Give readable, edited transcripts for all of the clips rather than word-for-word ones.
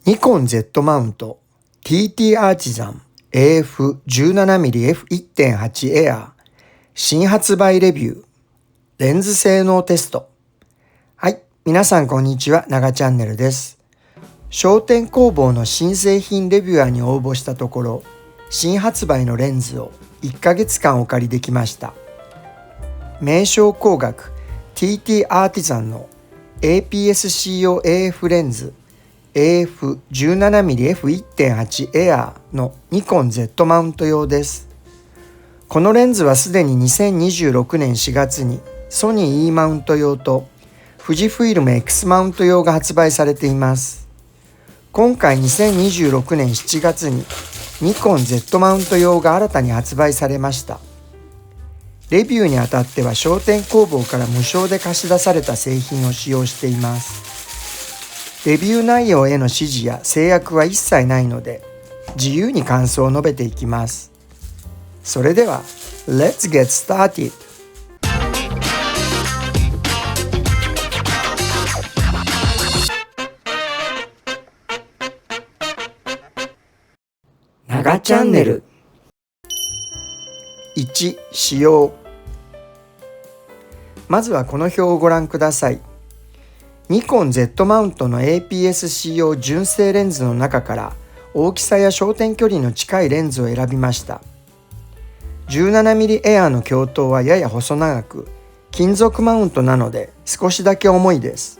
ニコン Z マウント TT アーチザン AF17mm F1.8 エア新発売レビューレンズ性能テスト。はい、皆さんこんにちは、長チャンネルです。商店工房の新製品レビュアーに応募したところ、新発売のレンズを1ヶ月間お借りできました。名称工学 TT アーティザンの APS-C 用 AF レンズAF17mm F1.8 エアのニコン Z マウント用です。このレンズはすでに2026年4月にソニー E マウント用と富士フイルム X マウント用が発売されています。今回2026年7月にニコン Z マウント用が新たに発売されました。レビューにあたっては商店工房から無償で貸し出された製品を使用しています。レビュー内容への指示や制約は一切ないので、自由に感想を述べていきます。それでは、Let's get started! 長チャンネル。1、使用。まずはこの表をご覧ください。ニコン Z マウントの APS-C 用純正レンズの中から大きさや焦点距離の近いレンズを選びました。17mm エアの鏡頭はやや細長く、金属マウントなので少しだけ重いです。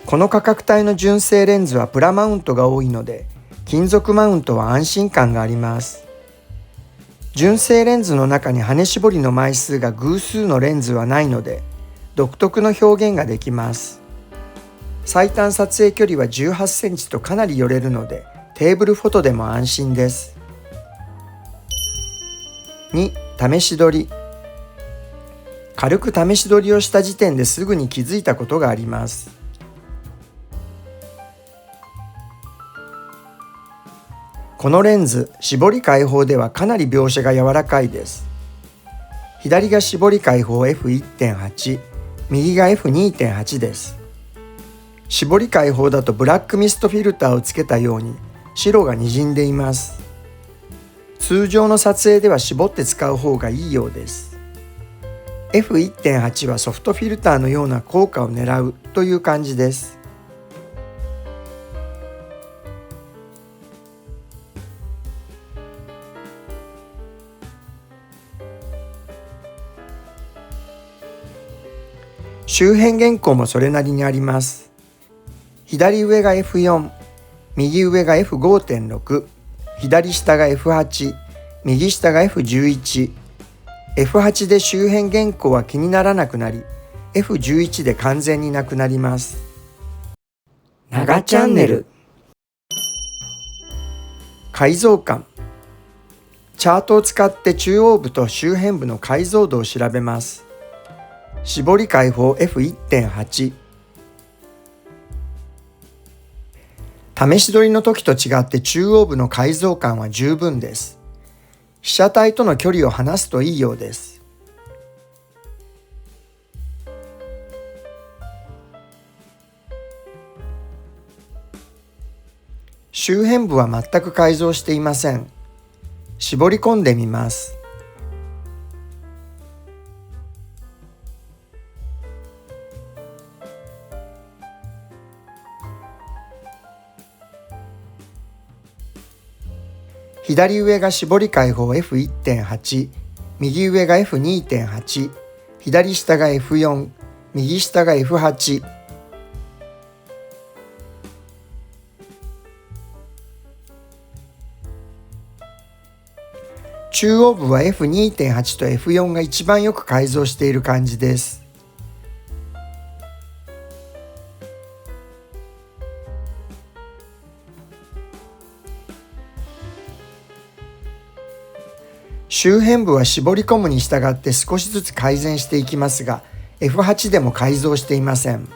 この価格帯の純正レンズはプラマウントが多いので、金属マウントは安心感があります。純正レンズの中に羽絞りの枚数が偶数のレンズはないので、独特の表現ができます。最短撮影距離は18センチとかなり寄れるので、テーブルフォトでも安心です。2、試し撮り。軽く試し撮りをした時点ですぐに気づいたことがあります。このレンズ、絞り開放ではかなり描写が柔らかいです。左が絞り開放 F1.8、右が F2.8 です。絞り開放だとブラックミストフィルターをつけたように白がにじんでいます。通常の撮影では絞って使う方がいいようです。F1.8 はソフトフィルターのような効果を狙うという感じです。周辺原稿もそれなりにあります。左上が F4、右上が F5.6、左下が F8、右下が F11。F8 で周辺原稿は気にならなくなり、F11 で完全になくなります。長チャンネル。解像感。チャートを使って中央部と周辺部の解像度を調べます。絞り開放 F1.8。試し撮りの時と違って中央部の解像感は十分です。被写体との距離を離すといいようです。周辺部は全く改造していません。絞り込んでみます。左上が絞り開放 F1.8、右上が F2.8、左下が F4、右下が F8。中央部は F2.8 と F4 が一番よく改造している感じです。周辺部は絞り込むに従って少しずつ改善していきますが、F8 でも改造していません。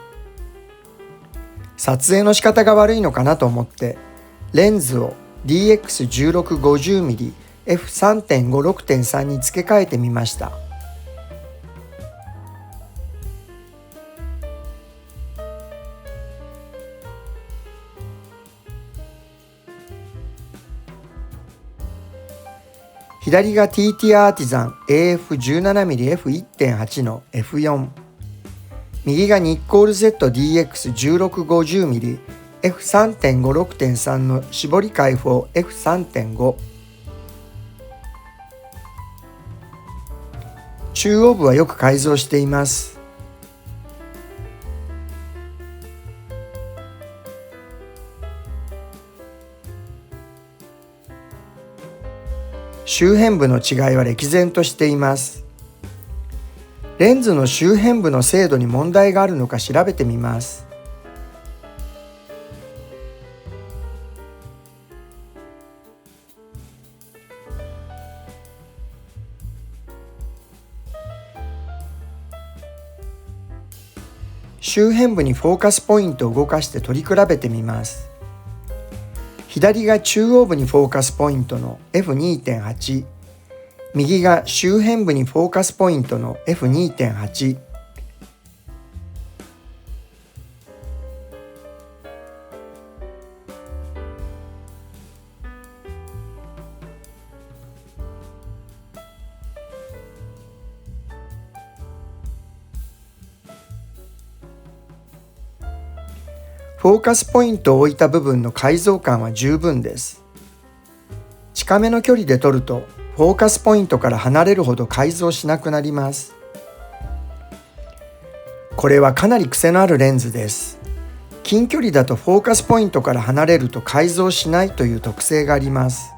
撮影の仕方が悪いのかなと思って、レンズを DX1650mm F3.56.3 に付け替えてみました。左が TT アーティザン AF17mm F1.8 の F4、右がニッコール ZDX1650mm F3.56.3 の絞り開放 F3.5。中央部はよく改造しています。周辺部の違いは歴然としています。レンズの周辺部の精度に問題があるのか調べてみます。周辺部にフォーカスポイントを動かして取り比べてみます。左が中央部にフォーカスポイントの F2.8、右が周辺部にフォーカスポイントの F2.8。フォーカスポイントを置いた部分の解像感は十分です。近めの距離で撮るとフォーカスポイントから離れるほど改造しなくなります。これはかなり癖のあるレンズです。近距離だとフォーカスポイントから離れると改造しないという特性があります。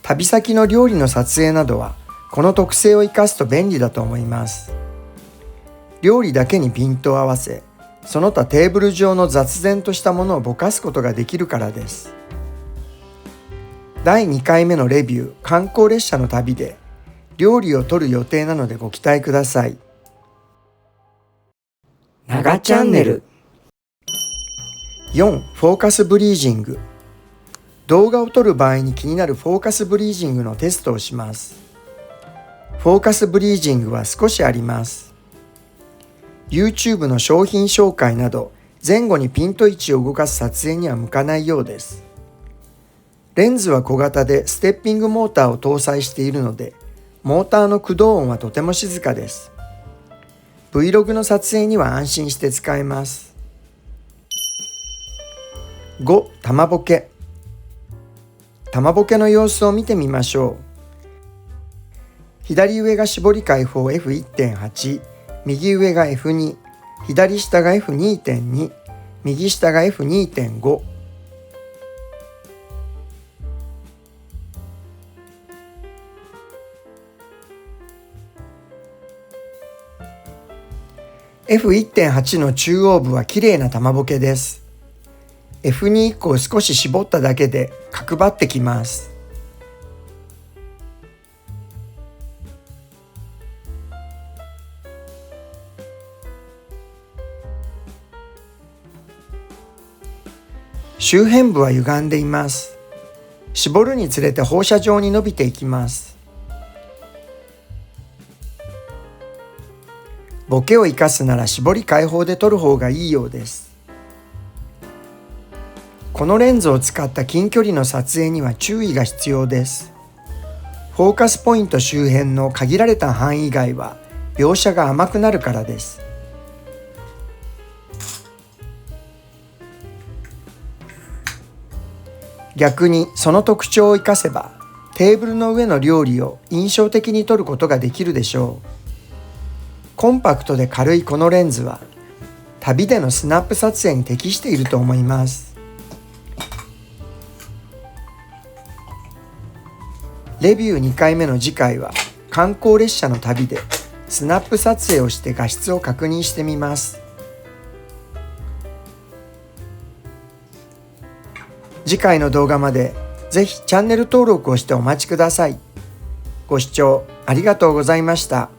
旅先の料理の撮影などはこの特性を生かすと便利だと思います。料理だけにピントを合わせ、その他テーブル上の雑然としたものをぼかすことができるからです。第2回目のレビュー、観光列車の旅で料理を撮る予定なのでご期待ください。長チャンネル。4. フォーカスブリージング。動画を撮る場合に気になるフォーカスブリージングのテストをします。フォーカスブリージングは少しあります。YouTube の商品紹介など前後にピント位置を動かす撮影には向かないようです。レンズは小型でステッピングモーターを搭載しているので、モーターの駆動音はとても静かです。Vlog の撮影には安心して使えます。5. 玉ボケ。玉ボケの様子を見てみましょう。左上が絞り開放 F1.8、右上が F2、左下が F2.2、右下が F2.5。F1.8 の中央部は綺麗な玉ボケです。F2 以降少し絞っただけで角張ってきます。周辺部は歪んでいます。絞るにつれて放射状に伸びていきます。ボケを生かすなら絞り開放で撮る方がいいようです。このレンズを使った近距離の撮影には注意が必要です。フォーカスポイント周辺の限られた範囲以外は描写が甘くなるからです。逆にその特徴を生かせばテーブルの上の料理を印象的に撮ることができるでしょう。コンパクトで軽いこのレンズは旅でのスナップ撮影に適していると思います。レビュー2回目の次回は観光列車の旅でスナップ撮影をして画質を確認してみます。次回の動画までぜひチャンネル登録をしてお待ちください。ご視聴ありがとうございました。